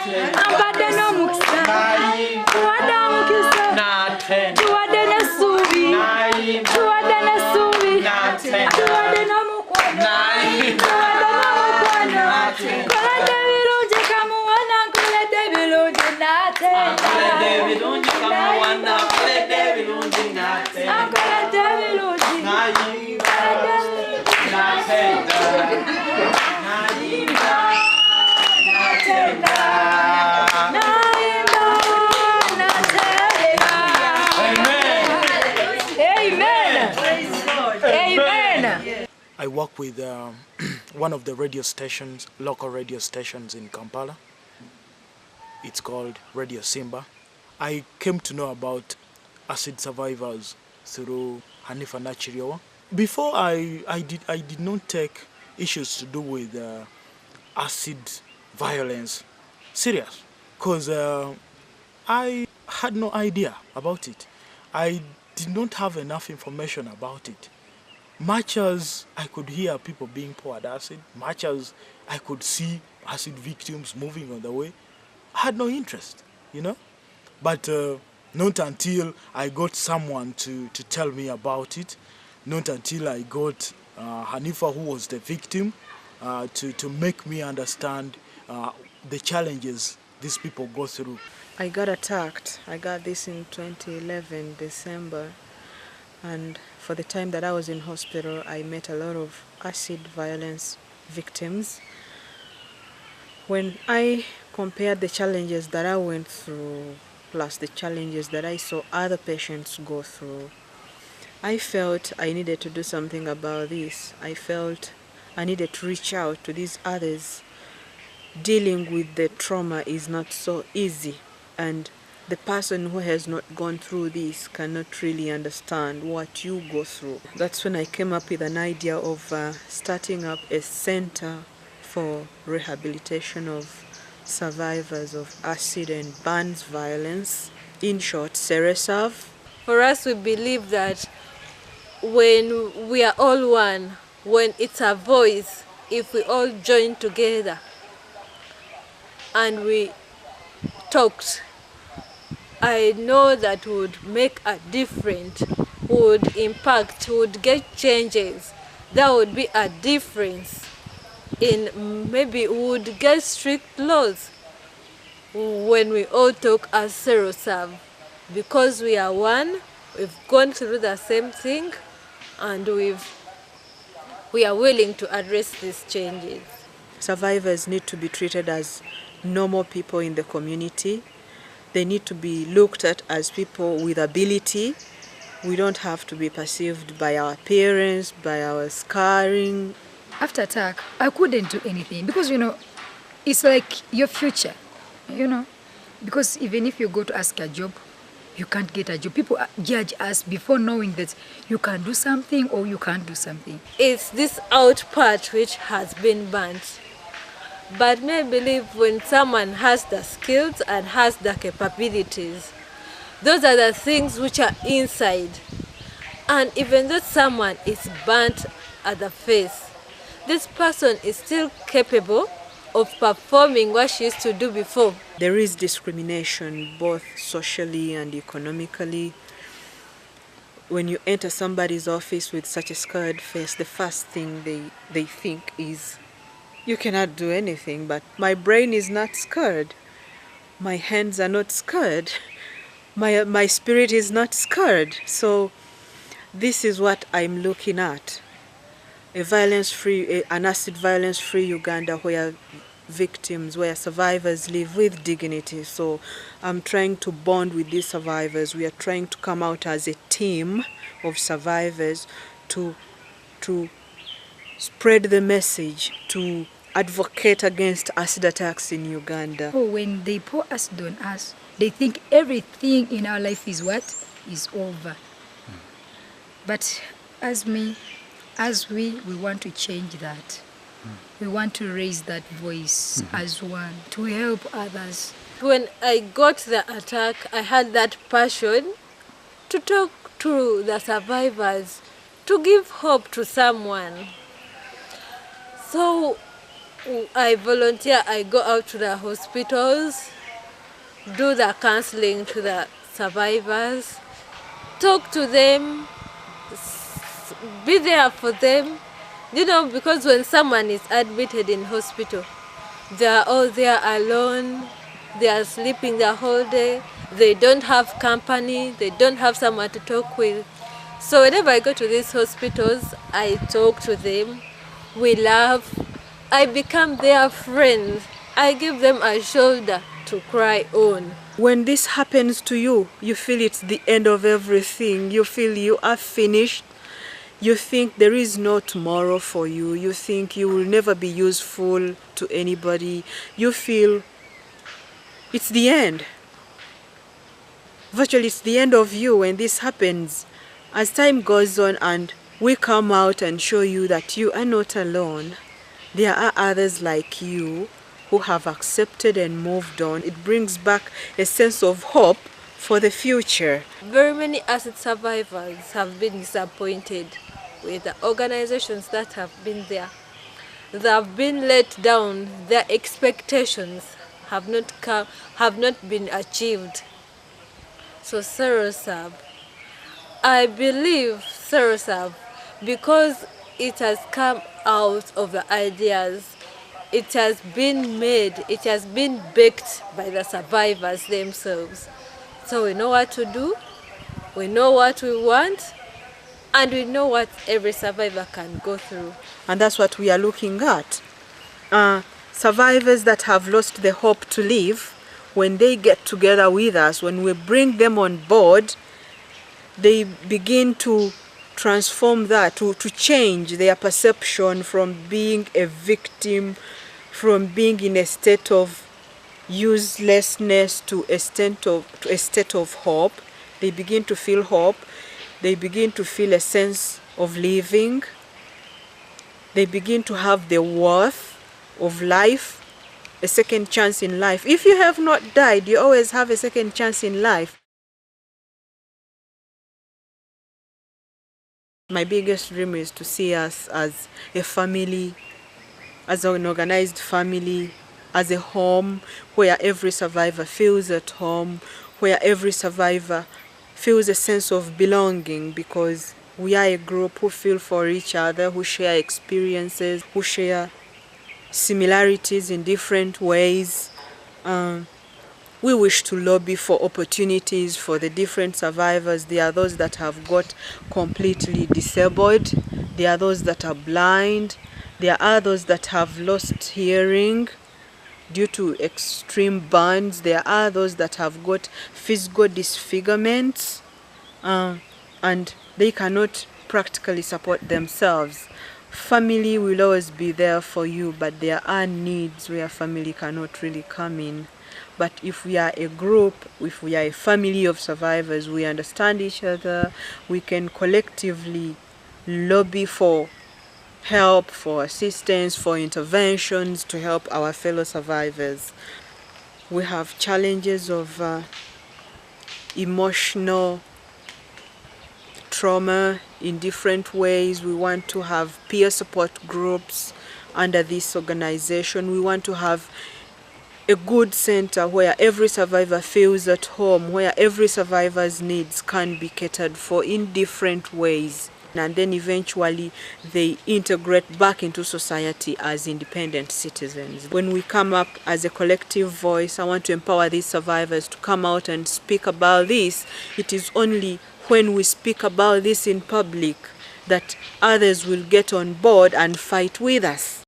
ambadde n'omukisa tuwadde omukisa tuwadde n'essuubi tuwadde n'essuubi tuwadde n'omukwano nkoledde birungi kamuwana nkoledde birungi n'atenda nkoledde birungi I work with one of the radio stations, local radio stations in Kampala. It's called Radio Simba. I came to know about acid survivors through Hanifa Nachiriowa. Before I did not take issues to do with acid violence serious, because I had no idea about it. I did not have enough information about it. Much as I could hear people being poured acid, much as I could see acid victims moving on the way, I had no interest, you know. But not until I got someone to tell me about it, not until I got Hanifa, who was the victim, to make me understand the challenges these people go through. I got attacked. I got this in 2011, December. And for the time that I was in hospital, I met a lot of acid violence victims. When I compared the challenges that I went through, plus the challenges that I saw other patients go through, I felt I needed to do something about this. I felt I needed to reach out to these others. Dealing with the trauma is not so easy, and the person who has not gone through this cannot really understand what you go through. That's when I came up with an idea of starting up a center for rehabilitation of survivors of acid and burns violence. In short, CERESAV. For us, we believe that when we are all one, when it's a voice, if we all join together and we talked, I know that would make a difference, would impact, would get changes. There would be a difference in maybe would get strict laws when we all talk as CERESAV, because we are one, we've gone through the same thing, and we are willing to address these changes. Survivors need to be treated as normal people in the community. They need to be looked at as people with ability. We don't have to be perceived by our appearance, by our scarring. After attack, I couldn't do anything because, you know, it's like your future, you know. Because even if you go to ask a job, you can't get a job. People judge us before knowing that you can do something or you can't do something. It's this out part which has been burnt. But may believe when someone has the skills and has the capabilities, those are the things which are inside. And even though someone is burnt at the face, this person is still capable of performing what she used to do before. There is discrimination both socially and economically. When you enter somebody's office with such a scarred face, the first thing they think is, you cannot do anything, but my brain is not scarred. My hands are not scarred. My spirit is not scarred. So this is what I'm looking at. An acid violence-free Uganda where victims, where survivors live with dignity. So I'm trying to bond with these survivors. We are trying to come out as a team of survivors to spread the message, to advocate against acid attacks in Uganda. Oh, when they pour acid on us, they think everything in our life is what? Is over. But as we want to change that. We want to raise that voice as one, to help others. When I got the attack, I had that passion to talk to the survivors, to give hope to someone. So I volunteer, I go out to the hospitals, do the counseling to the survivors, talk to them, be there for them. You know, because when someone is admitted in hospital, they are all there alone, they are sleeping the whole day, they don't have company, they don't have someone to talk with. So whenever I go to these hospitals, I talk to them, we laugh, I become their friend, I give them a shoulder to cry on. When this happens to you, you feel it's the end of everything. You feel you are finished. You think there is no tomorrow for you. You think you will never be useful to anybody. You feel it's the end. Virtually, it's the end of you when this happens. As time goes on and we come out and show you that you are not alone, there are others like you who have accepted and moved on. It brings back a sense of hope for the future. Very many acid survivors have been disappointed with the organizations that have been there. They have been let down. Their expectations have not been achieved. So Serosab, I believe Serosab, because it has come out of the ideas, it has been made, it has been baked by the survivors themselves. So we know what to do, we know what we want, and we know what every survivor can go through. And that's what we are looking at. Survivors that have lost the hope to live, when they get together with us, when we bring them on board, they begin to transform that, to change their perception from being a victim, from being in a state of uselessness to a state of hope. They begin to feel hope. They begin to feel a sense of living. They begin to have the worth of life, a second chance in life. If you have not died, you always have a second chance in life. My biggest dream is to see us as a family, as an organized family, as a home where every survivor feels at home, where every survivor feels a sense of belonging, because we are a group who feel for each other, who share experiences, who share similarities in different ways. We wish to lobby for opportunities for the different survivors. There are those that have got completely disabled. There are those that are blind. There are others that have lost hearing due to extreme burns. There are those that have got physical disfigurements and they cannot practically support themselves. Family will always be there for you, but there are needs where family cannot really come in. But if we are a group, if we are a family of survivors, we understand each other, we can collectively lobby for help, for assistance, for interventions to help our fellow survivors. We have challenges of emotional trauma in different ways. We want to have peer support groups under this organization. We want to have a good center where every survivor feels at home, where every survivor's needs can be catered for in different ways. And then eventually they integrate back into society as independent citizens. When we come up as a collective voice, I want to empower these survivors to come out and speak about this. It is only when we speak about this in public that others will get on board and fight with us.